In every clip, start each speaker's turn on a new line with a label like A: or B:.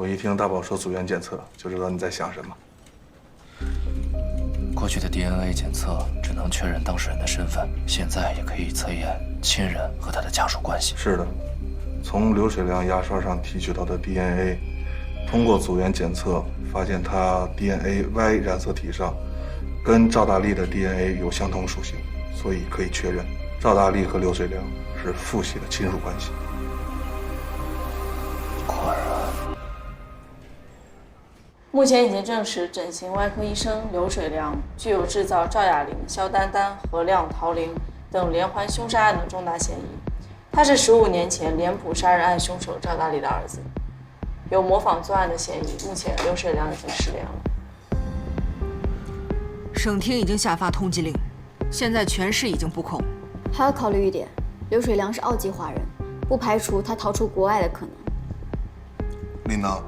A: 我一听大宝说组员检测，就知道你在想什么。
B: 过去的 DNA 检测只能确认当事人的身份，现在也可以测验亲人和他的家属关系。
A: 是的，从刘水良牙刷上提取到的 DNA， 通过组员检测发现他 DNA Y 染色体上跟赵大力的 DNA 有相同属性，所以可以确认赵大力和刘水良是父系的亲属关系。
B: 果然。
C: 目前已经证实，整形外科医生刘水良具有制造赵雅玲、肖丹丹、何亮、陶玲等连环凶杀案的重大嫌疑。他是15年前脸谱杀人案凶手赵大力的儿子，有模仿作案的嫌疑。目前刘水良已经失联了。
D: 省厅已经下发通缉令，现在全市已经布控。
E: 还要考虑一点，刘水良是澳籍华人，不排除他逃出国外的可能。
A: 领导，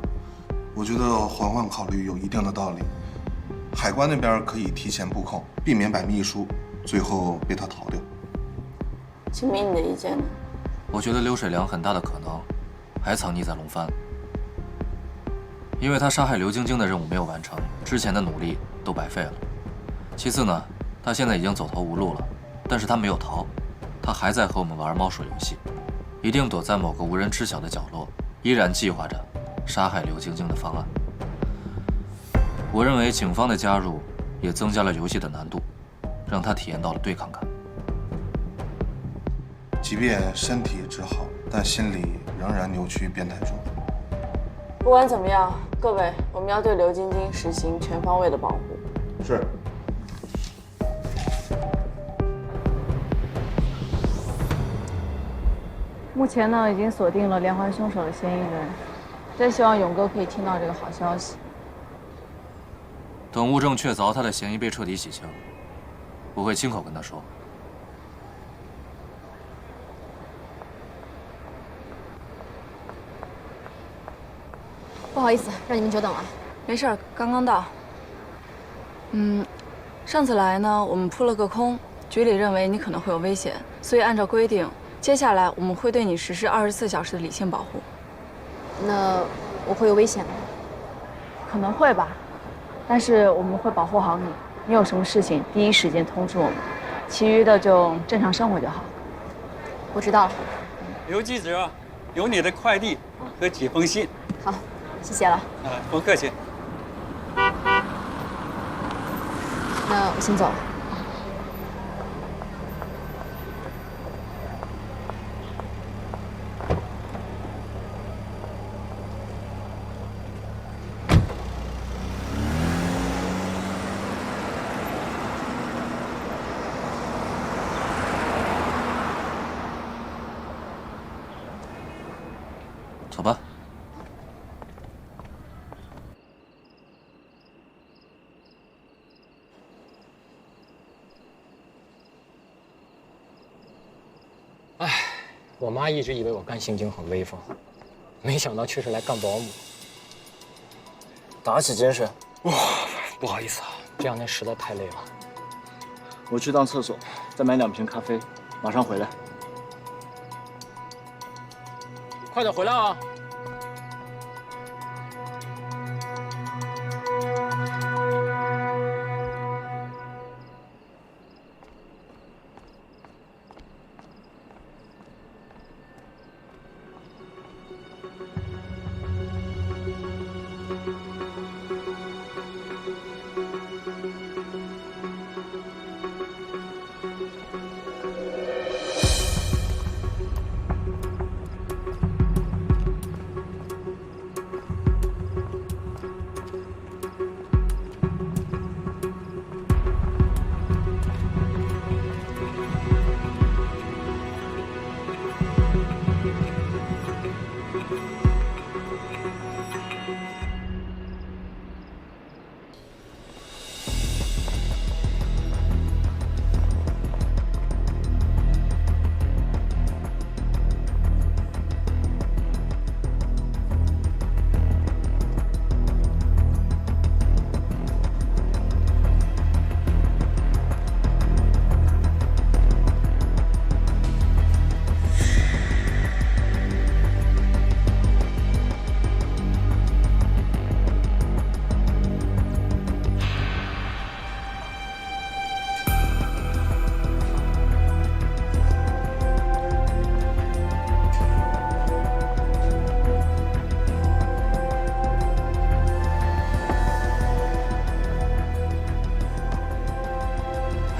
A: 我觉得缓缓考虑有一定的道理。海关那边可以提前布控，避免摆秘书，最后被他逃掉。
C: 秦明，你的意见呢？
B: 我觉得刘水良很大的可能还藏匿在龙帆，因为他杀害刘晶晶的任务没有完成，之前的努力都白费了。其次呢，他现在已经走投无路了，但是他没有逃，他还在和我们玩猫鼠游戏，一定躲在某个无人知晓的角落，依然计划着杀害刘晶晶的方案。我认为警方的加入也增加了游戏的难度，让他体验到了对抗感。
A: 即便身体治好，但心里仍然扭曲变态中。
C: 不管怎么样，各位，我们要对刘晶晶实行全方位的保护。
A: 是。
C: 目前呢，已经锁定了连环凶手的嫌疑人，真希望勇哥可以听到这个好消息。
B: 等物证确凿，他的嫌疑被彻底洗清，我会亲口跟他说。
E: 不好意思，让你们久等了。
C: 没事儿，刚刚到。上次来呢，我们扑了个空，局里认为你可能会有危险，所以按照规定，接下来我们会对你实施24小时的理性保护。
E: 那我会有危险吗？
C: 可能会吧，但是我们会保护好你。你有什么事情第一时间通知我们，其余的就正常生活就好。
E: 我知道了。
F: 刘记者，有你的快递和几封信。
E: 好，谢谢了。
F: 不客气。
E: 那我先走了。
B: 走吧。
G: 我妈一直以为我干刑警很威风，没想到却是来干保姆。
H: 打起精神。
G: 哇，不好意思啊，这两天实在太累了。
H: 我去趟厕所，再买2瓶咖啡，马上回来。
G: 快点回来啊！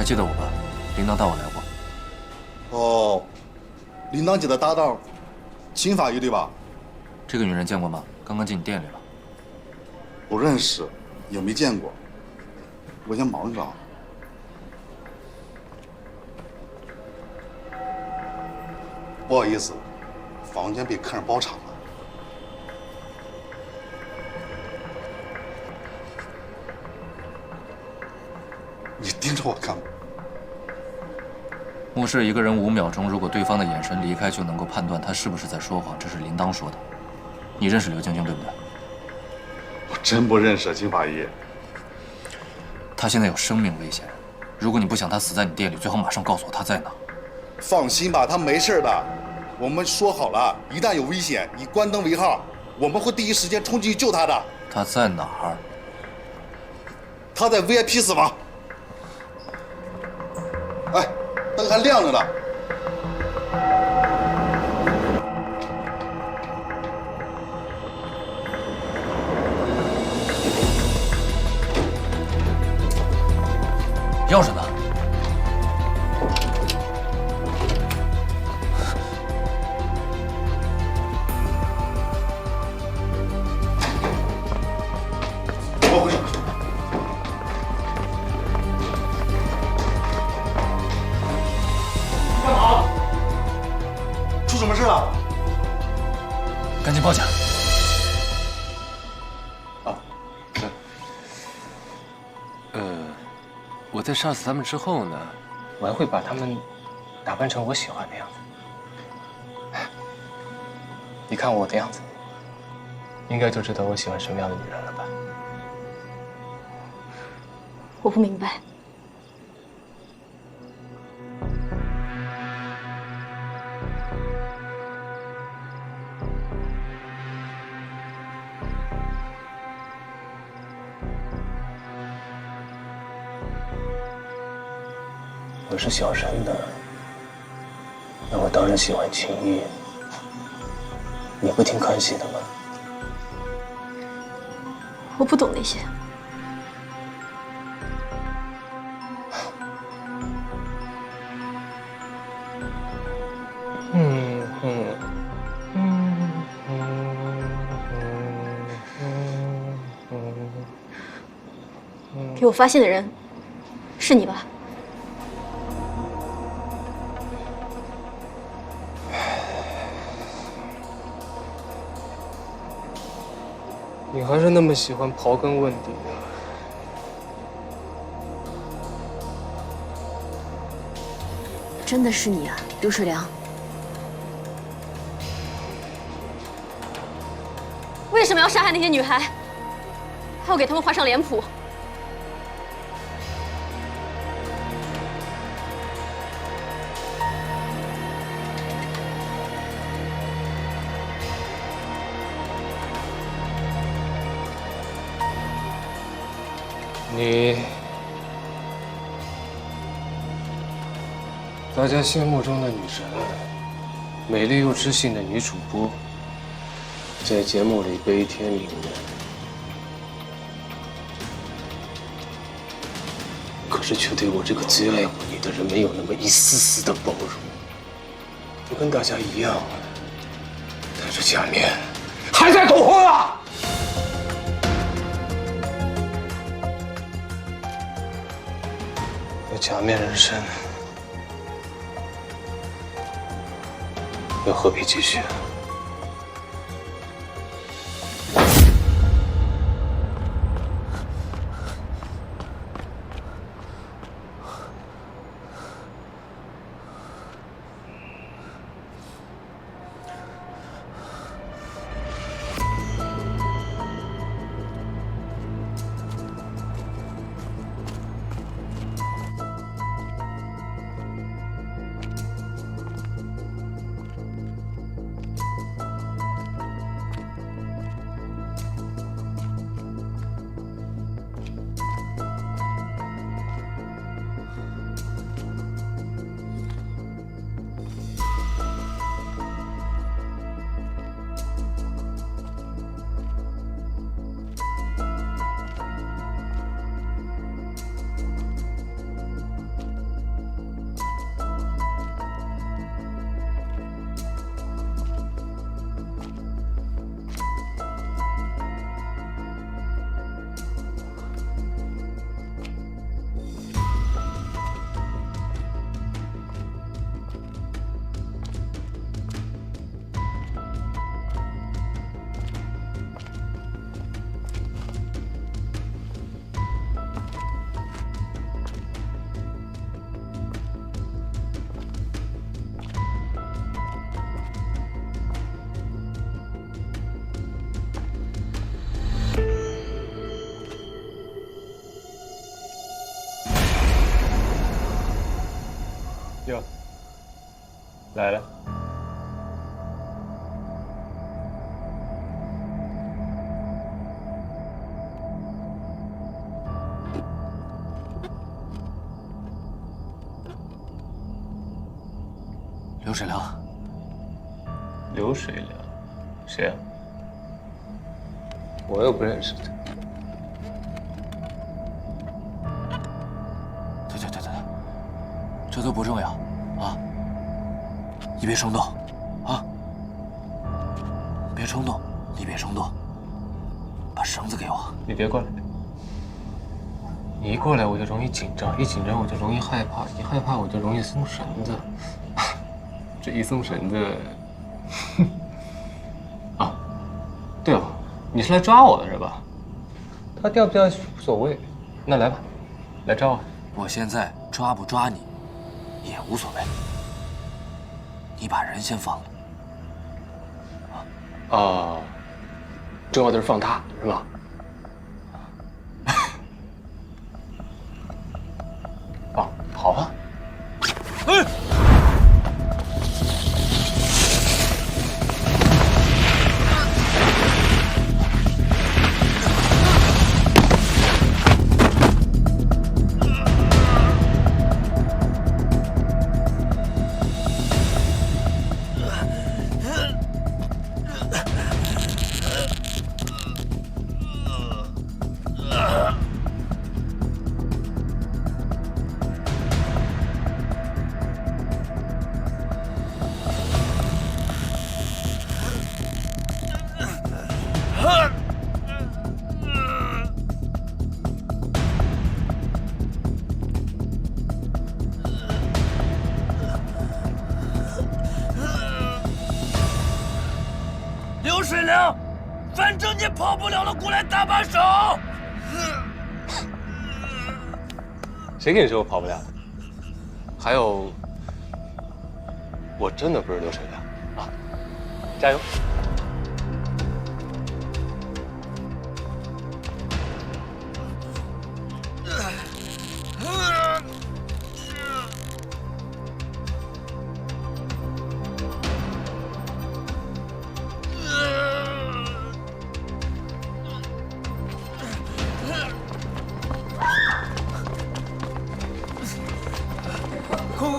B: 记得我吧？铃铛带我来过。
I: 哦，铃铛姐的搭档，秦法医对吧？
B: 这个女人见过吗？刚刚进你店里了。
I: 不认识，也没见过。我先忙着啊。不好意思，房间被客人包场了。你盯着我干嘛？
B: 目视一个人5秒钟，如果对方的眼神离开，就能够判断他是不是在说谎。这是铃铛说的。你认识刘晶晶对不对？
I: 我真不认识金法医。
B: 她现在有生命危险，如果你不想她死在你店里，最好马上告诉我她在哪。
I: 放心吧，她没事的。我们说好了，一旦有危险，以关灯为号，我们会第一时间冲进去救她的。
B: 她在哪儿？
I: 她在 VIP 死房。哎，灯还亮着呢。
B: 钥匙呢？
I: 我回去。干嘛？出什么事了？
B: 赶紧报警！
G: 我在杀死他们之后呢，我还会把他们打扮成我喜欢的样子。你看我的样子，应该就知道我喜欢什么样的女人了吧？
E: 我不明白。
G: 我是小生的，那我当然喜欢秦毅。你不挺可惜的吗？
E: 我不懂那些。给我发现的人，是你吧？
G: 你还是那么喜欢刨根问底的。
E: 真的是你啊，刘水良。为什么要杀害那些女孩？还要给他们画上脸谱？
G: 你，大家心目中的女神，美丽又知性的女主播，在节目里悲天悯人，可是却对我这个最爱护你的人没有那么一丝丝的包容，就跟大家一样，戴着假面，还在苟活啊！假面人生，又何必继续？哟，来了。
B: 刘水良。
G: 刘水良，谁啊？我又不认识他。
B: 对，这都不重要啊！你别冲动啊！别冲动，你别冲动。把绳子给我。
G: 你别过来。你一过来我就容易紧张，一紧张我就容易害怕，一害怕我就容易松绳子。这一松绳子，啊，对了，你是来抓我的是吧？他掉不掉无所谓，那来吧，来抓我。
B: 我现在抓不抓你，也无所谓。你把人先放了。
G: 啊，重要的是放他，是吧？啊，好啊。
B: 刘水良，反正你跑不了了，过来搭把手。
G: 谁跟你说我跑不了？还有，我真的不是刘水良啊！加油！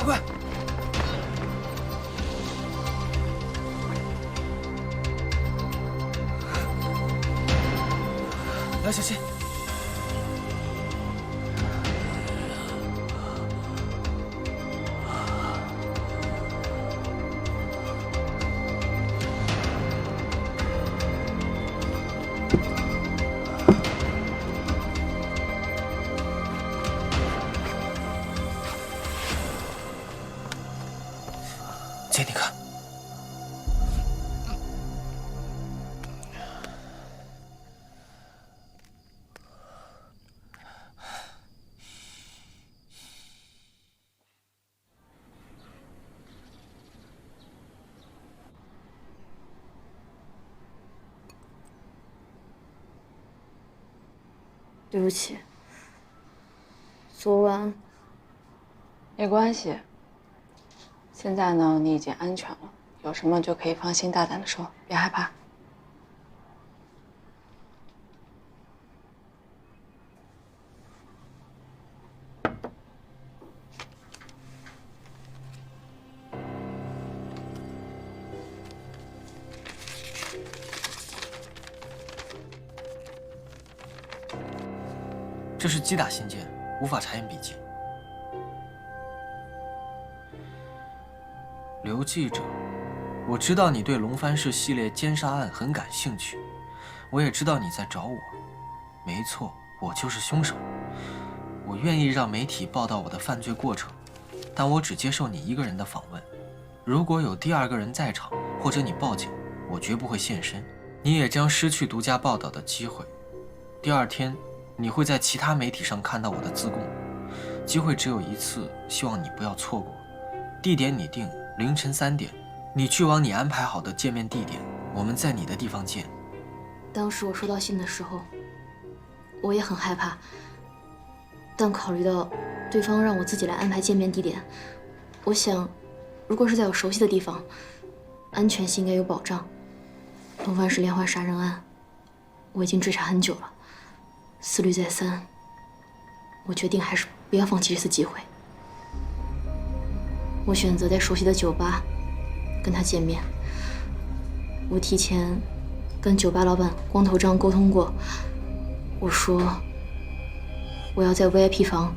B: 快！来，小心！姐，你看，
E: 对不起，昨晚
C: 没关系。现在呢，你已经安全了，有什么就可以放心大胆的说，别害怕。
B: 这是击打信件，无法查验笔记。刘记者，我知道你对龙帆市系列奸杀案很感兴趣，我也知道你在找我。没错，我就是凶手。我愿意让媒体报道我的犯罪过程，但我只接受你一个人的访问。如果有第二个人在场，或者你报警，我绝不会现身，你也将失去独家报道的机会。第二天，你会在其他媒体上看到我的自供。机会只有一次，希望你不要错过。地点你定，凌晨3点，你去往你安排好的见面地点，我们在你的地方见。
E: 当时我收到信的时候，我也很害怕，但考虑到对方让我自己来安排见面地点，我想，如果是在我熟悉的地方，安全性应该有保障。龙帆是连环杀人案，我已经追查很久了，思虑再三，我决定还是不要放弃这次机会。我选择在熟悉的酒吧跟他见面。我提前跟酒吧老板光头张沟通过，我说我要在 VIP 房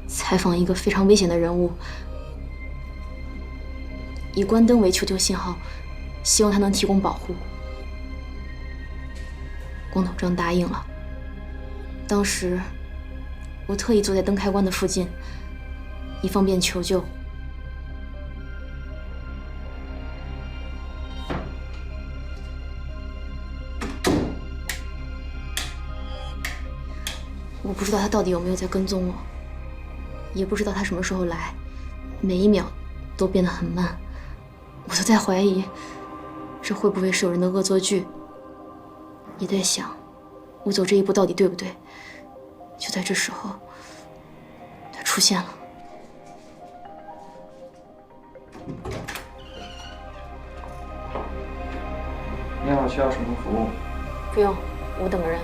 E: 采访一个非常危险的人物，以关灯为求救信号，希望他能提供保护。光头张答应了。当时我特意坐在灯开关的附近，以方便求救。我不知道他到底有没有在跟踪我，也不知道他什么时候来，每一秒都变得很慢。我都在怀疑，这会不会是有人的恶作剧？也在想，我走这一步到底对不对？就在这时候，他出现了。
H: 你好，需要什么服务？
E: 不用，我等人。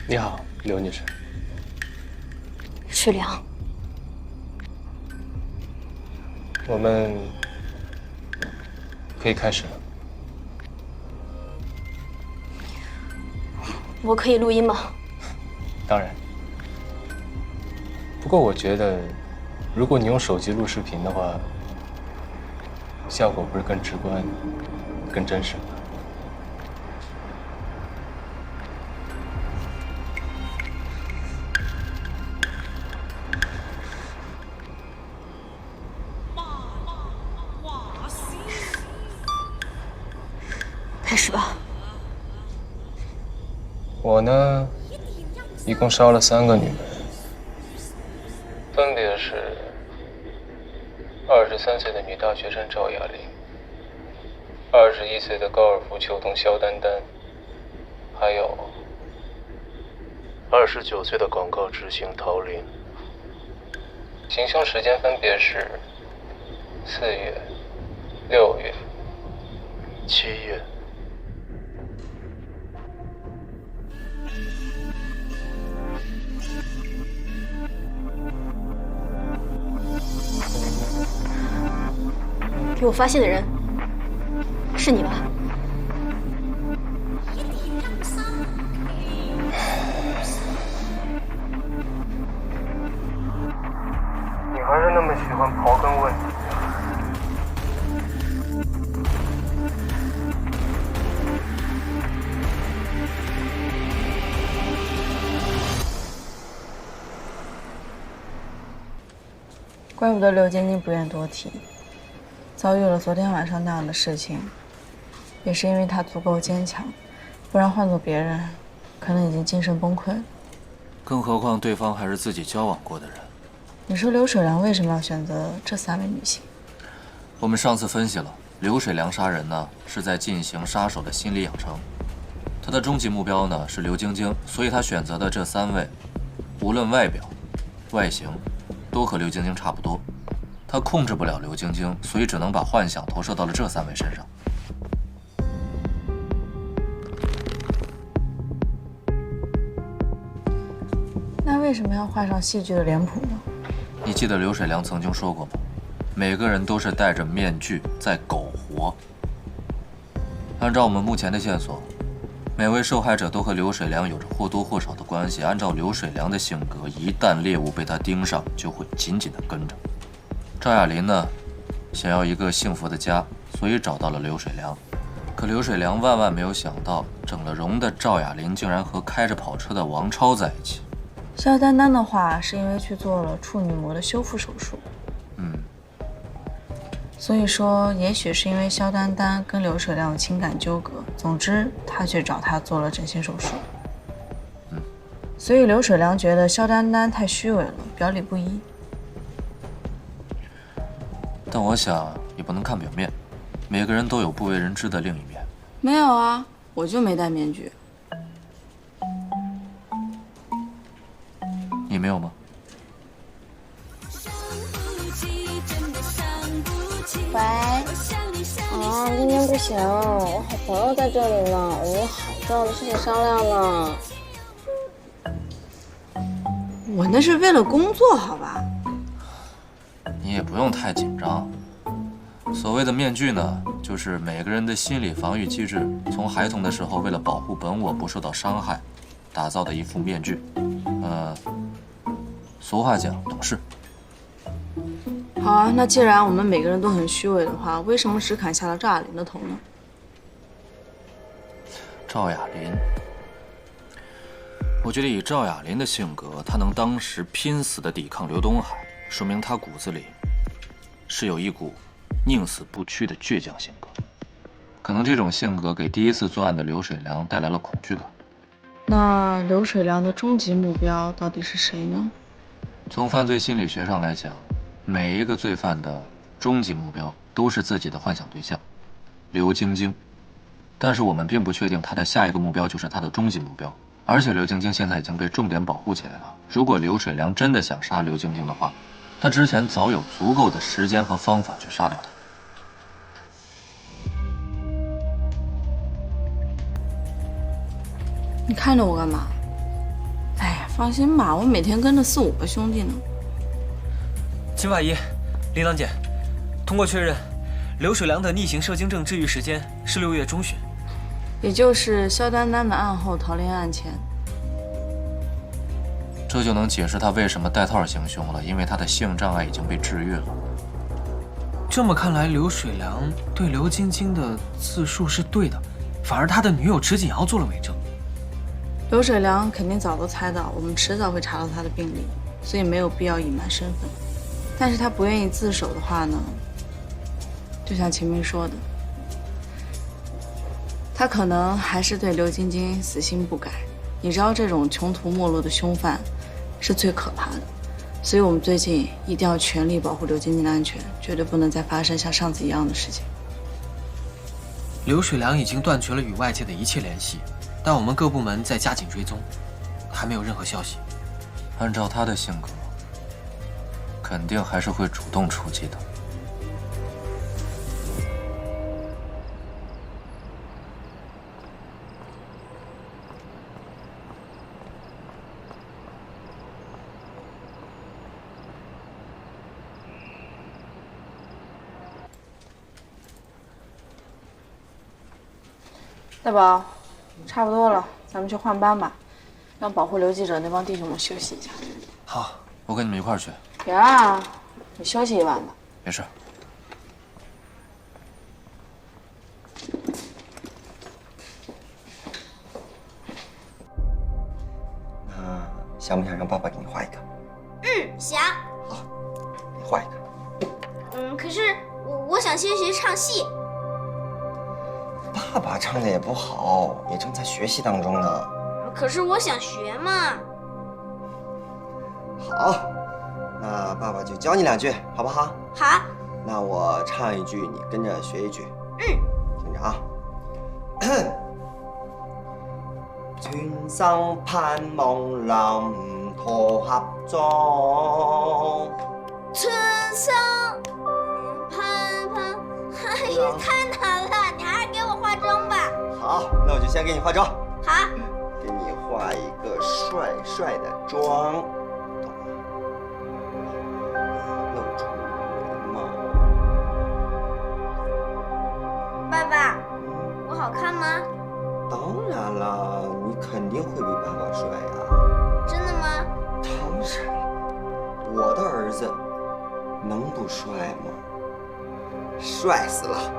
G: 你好，刘女士。
E: 水良，
G: 我们可以开始了。
E: 我可以录音吗？
G: 当然。不过我觉得，如果你用手机录视频的话，效果不是更直观、更真实吗？
E: 开始吧。
G: 我呢，一共烧了3个女人，分别是23岁的女大学生赵雅玲，21岁的高尔夫球童肖丹丹，还有29岁的广告之星陶玲。行凶时间分别是4月、6月、7月。
E: 给我发现的人是你吧？
G: 你还是那么喜欢刨根问底。
C: 怪不得刘晶晶不愿多提，遭遇了昨天晚上那样的事情，也是因为她足够坚强，不然换做别人，可能已经精神崩溃了。
B: 更何况对方还是自己交往过的人。
C: 你说刘水良为什么要选择这3位女性？
B: 我们上次分析了，刘水良杀人呢是在进行杀手的心理养成，他的终极目标呢是刘晶晶，所以他选择的这3位，无论外表、外形，都和刘晶晶差不多。他控制不了刘晶晶，所以只能把幻想投射到了这3位身上。
C: 那为什么要画上戏剧的脸谱呢？
B: 你记得刘水良曾经说过吗？每个人都是戴着面具在苟活。按照我们目前的线索，每位受害者都和刘水良有着或多或少的关系。按照刘水良的性格，一旦猎物被他盯上，就会紧紧地跟着。赵雅琳呢，想要一个幸福的家，所以找到了刘水良。可刘水良万万没有想到，整了容的赵雅琳竟然和开着跑车的王超在一起。
C: 肖丹丹的话是因为去做了处女膜的修复手术，所以说也许是因为肖丹丹跟刘水良有情感纠葛，总之他去找他做了整形手术。所以刘水良觉得肖丹丹太虚伪了，表里不一。
B: 但我想也不能看表面，每个人都有不为人知的另一面。
C: 没有啊，我就没戴面具。
B: 你没有吗？
J: 喂，今天不行，我好朋友在这里呢，我们有好重要的事情商量呢。
C: 我那是为了工作，好吧？
B: 你也不用太紧张。所谓的面具呢，就是每个人的心理防御机制，从孩童的时候为了保护本我不受到伤害，打造的一副面具。俗话讲，懂事。
C: 好啊，那既然我们每个人都很虚伪的话，为什么只砍下了赵雅琳的头呢？
B: 赵雅琳，我觉得以赵雅琳的性格，她能当时拼死的抵抗刘东海，说明她骨子里是有一股宁死不屈的倔强性格。可能这种性格给第一次作案的刘水良带来了恐惧感。
C: 那刘水良的终极目标到底是谁呢？
B: 从犯罪心理学上来讲，每一个罪犯的终极目标都是自己的幻想对象刘晶晶，但是我们并不确定他的下一个目标就是他的终极目标。而且刘晶晶现在已经被重点保护起来了，如果刘水良真的想杀刘晶晶的话，他之前早有足够的时间和方法去杀掉她。
C: 你看着我干嘛？哎呀，放心吧，我每天跟着4、5个兄弟呢。
K: 秦法医，铃铛姐，通过确认，刘水良的逆行射精症治愈时间是6月中旬，
C: 也就是肖丹丹的案后逃离案前。
B: 这就能解释他为什么带套行凶了，因为他的性障碍已经被治愈了。
K: 这么看来，刘水良对刘晶晶的自述是对的，反而他的女友池锦瑶做了伪证。
C: 刘水良肯定早都猜到我们迟早会查到他的病历，所以没有必要隐瞒身份。但是他不愿意自首的话呢，就像前面说的，他可能还是对刘晶晶死心不改。你知道这种穷途末路的凶犯是最可怕的，所以我们最近一定要全力保护刘晶晶的安全，绝对不能再发生像上次一样的事情。
K: 刘水良已经断绝了与外界的一切联系，但我们各部门在加紧追踪，还没有任何消息。
B: 按照他的性格，肯定还是会主动出击的。
C: 大宝，差不多了，咱们去换班吧，让保护刘记者那帮弟兄们休息一下。
B: 好，我跟你们一块儿去。
C: 别啊，你休息一晚吧。
B: 没事。
L: 想不想让爸爸给你画一个？
J: 想。
L: 好，你画一个。
J: 可是我想先学唱戏。
L: 爸爸唱的也不好，也正在学习当中呢。
J: 可是我想学嘛。
L: 好，那爸爸就教你2句，好不好？
J: 好。
L: 那我唱一句，你跟着学一句。听着啊。全生盼望臨圖合妝。
J: 春生盼盼，哎呀，太难了，你还是给我化妆吧。
L: 好，那我就先给你化妆。
J: 好，
L: 给你化一个帅帅的妆，露出眉毛。
J: 爸爸，我好看吗？
L: 当然了，你肯定会比爸爸帅啊！
J: 真的吗？
L: 当然了，我的儿子能不帅吗？帅死了！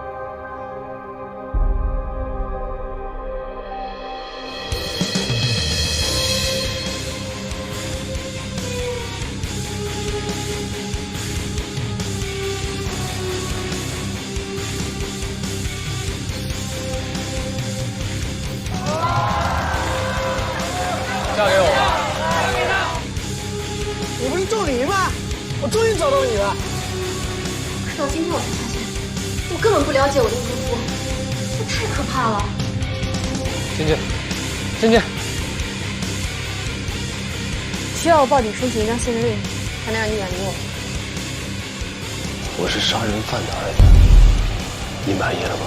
G: 嫁给我吧。
M: 终于找到你了。
E: 直到今天我才发现，我根本不了解我的姨夫，这太可怕了。
G: 芊芊，芊芊，
J: 需要我报警申请一张限制令，才能让你远离我。
G: 我是杀人犯的儿子，你满意了吗？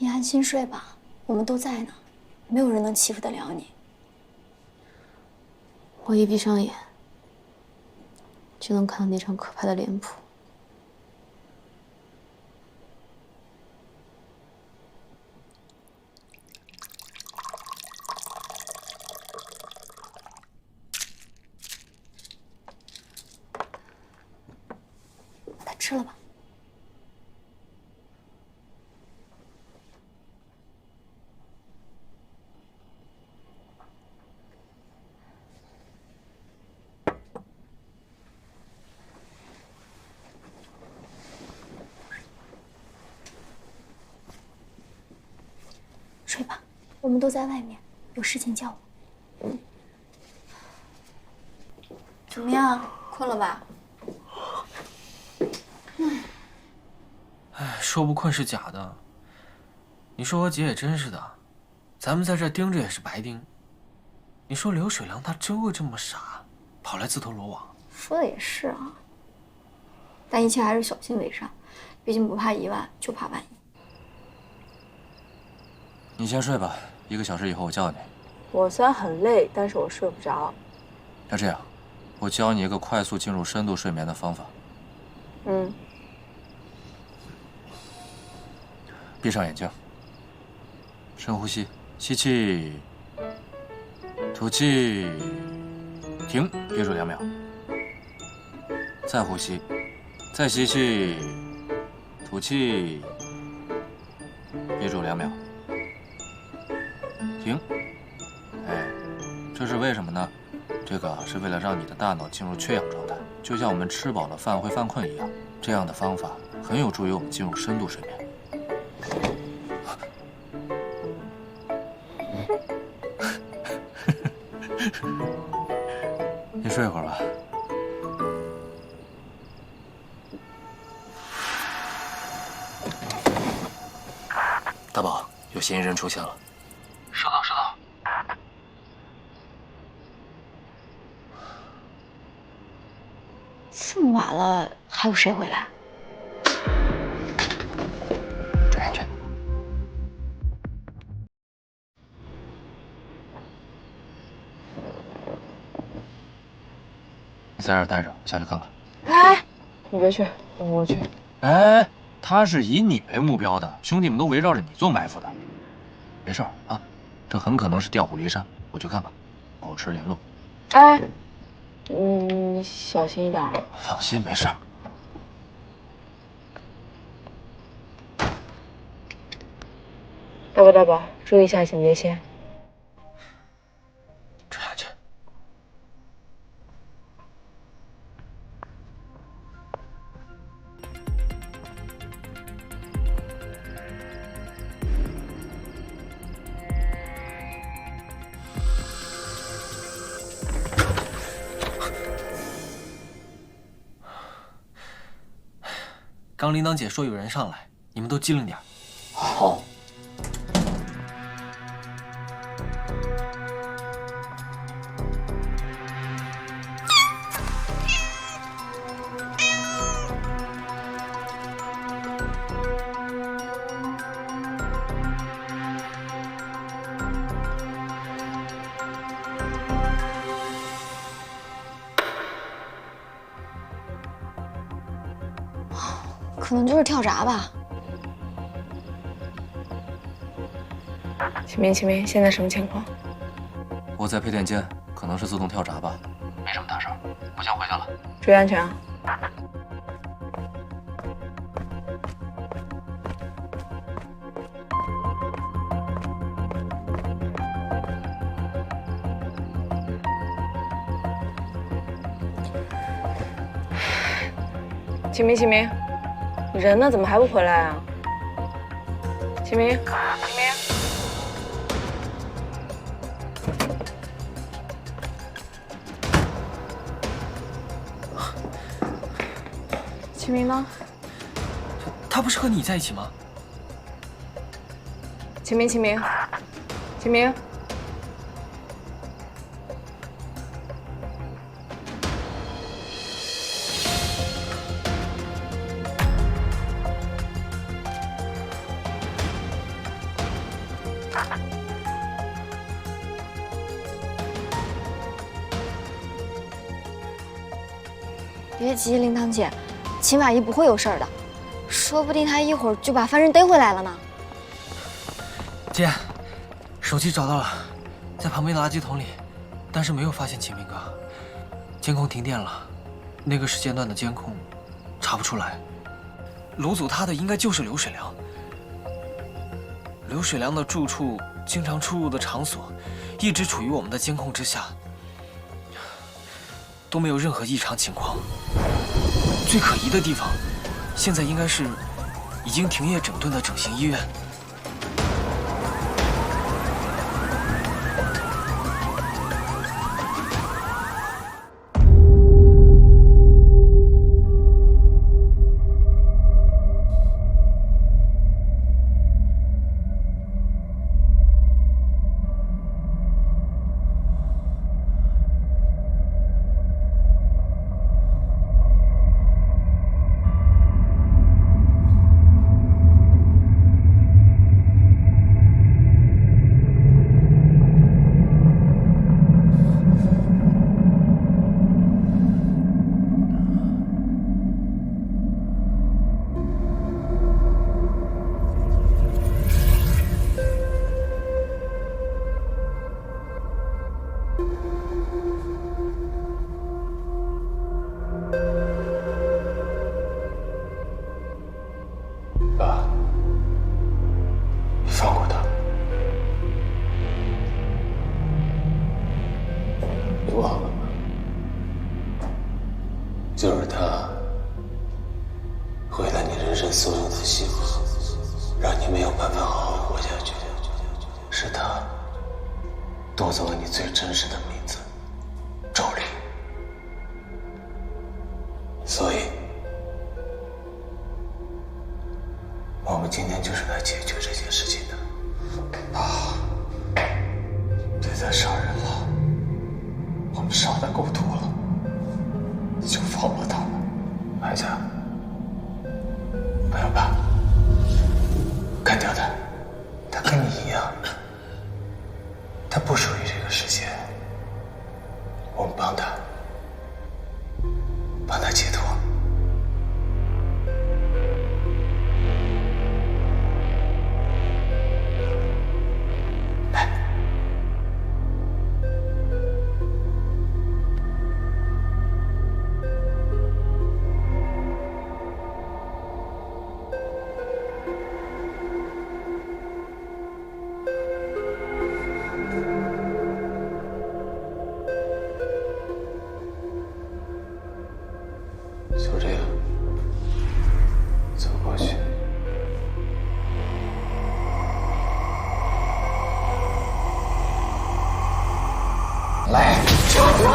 J: 你安心睡吧，我们都在呢，没有人能欺负得了你。
E: 我一闭上眼，就能看到那张可怕的脸谱。
J: 把它吃了吧。睡吧，我们都在外面，有事情叫我。怎么样，困了吧？
K: 哎，说不困是假的。你说我姐也真是的，咱们在这盯着也是白盯。你说刘水良他真会这么傻，跑来自投罗网？
J: 说的也是啊，但一切还是小心为上，毕竟不怕一万，就怕万一。
B: 你先睡吧，1个小时以后我叫你。
C: 我虽然很累，但是我睡不着。
B: 那这样，我教你一个快速进入深度睡眠的方法。闭上眼睛，深呼吸，吸气，吐气，停，憋住2秒，再呼吸，再吸气，吐气，憋住2秒。停，哎，这是为什么呢？这个是为了让你的大脑进入缺氧状态，就像我们吃饱了饭会犯困一样。这样的方法很有助于我们进入深度睡眠。你睡一会儿吧。大宝，有嫌疑人出现了。
K: 收到，收到。
J: 这么晚了，还有谁回来？
B: 转眼去。你在这儿待着，我下去看看。
C: 哎，你别去，我去。
B: 哎，他是以你为目标的，兄弟们都围绕着你做埋伏的。没事啊，这很可能是调虎离山，我去看看，保持联络。
C: 哎，你小心一点。
B: 放心，没事。
C: 大宝，注意一下警戒线。
B: 转下去。
K: 刚铃铛姐说有人上来，你们都机灵点。
B: 好。
J: 可能就是跳闸吧。
C: 启明，现在什么情况？
B: 我在配电间，可能是自动跳闸吧，没什么大事，我先回去了。
C: 注意安全啊！启明，启明，你人呢？怎么还不回来啊？启明，启明，启明呢？
K: 他不是和你在一起吗？
C: 启明，启明，启明。
J: 别急，铃铛姐，秦婉仪不会有事儿的，说不定她一会儿就把犯人逮回来了呢。
K: 姐，手机找到了，在旁边的垃圾桶里，但是没有发现秦明哥。监控停电了，那个时间段的监控查不出来。掳走他的应该就是刘水良。刘水良的住处、经常出入的场所，一直处于我们的监控之下，都没有任何异常情况。最可疑的地方，现在应该是已经停业整顿的整形医院。
G: 爸，你放过他。你忘了吗？就是他毁了你人生所有的希望，让你没有办法好好活下去。是他夺走了你最真实的名字，周丽。所以，我们今天就是来解决这件事情的。爸，别再杀人了，我们杀的够多了，你就放了他们。孩子，不要怕，干掉他，他跟你一样，他不属于这个世界，我们帮他解脱。就这样，走过去。来，救我！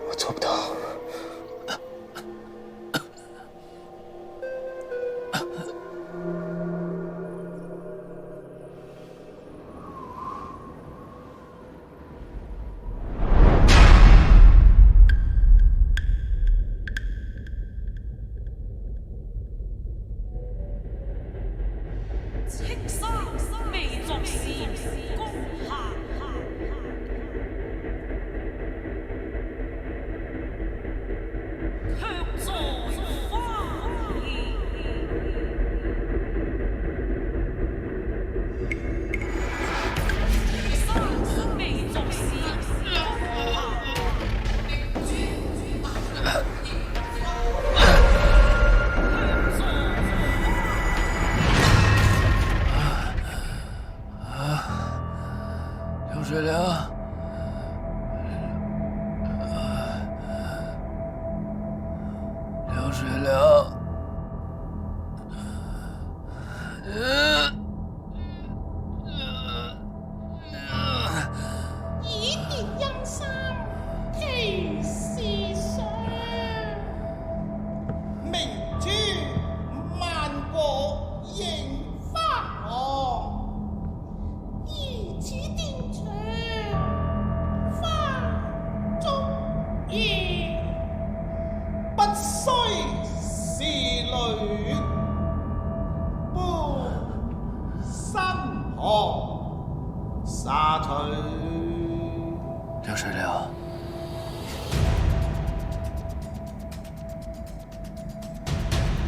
G: 我做不到。
M: 青山未作時，攻下。
B: 水良，
M: 以跌阴山其事上，明珠万国迎花郎，以此殿场花烛夜，不须是女伴身旁沙翠。
B: 刘水良，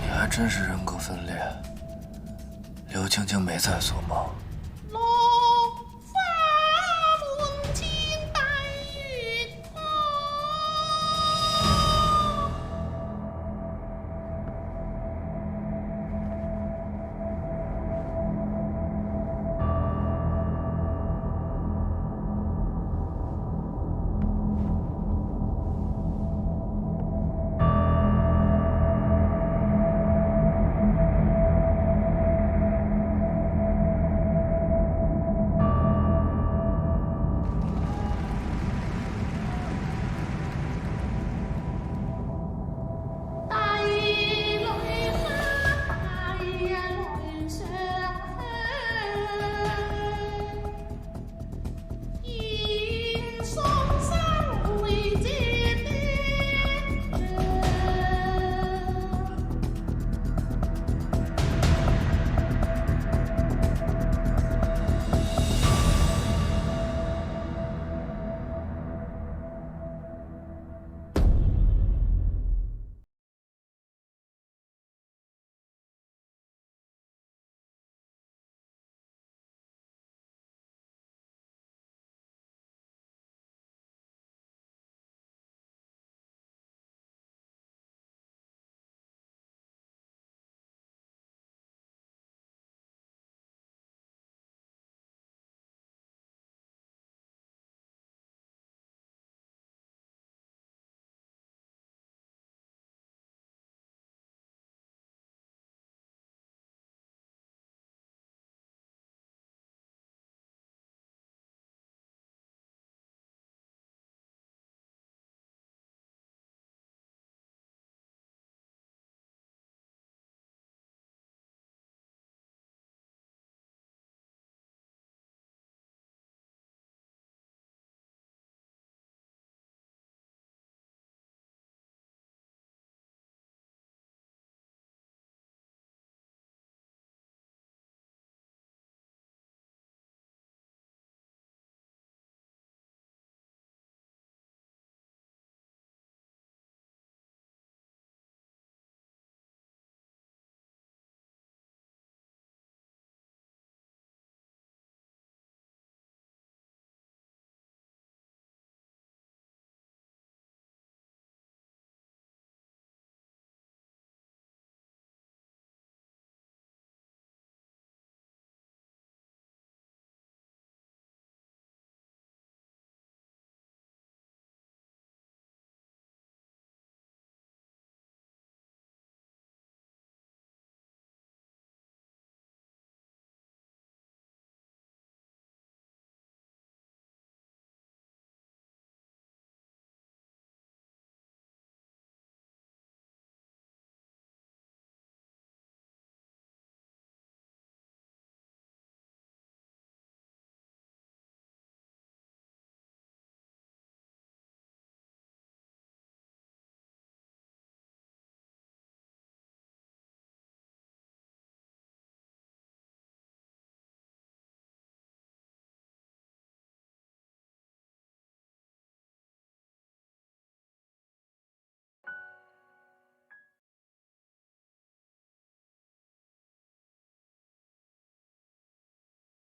B: 你还真是人格分裂。刘晶晶没在做梦。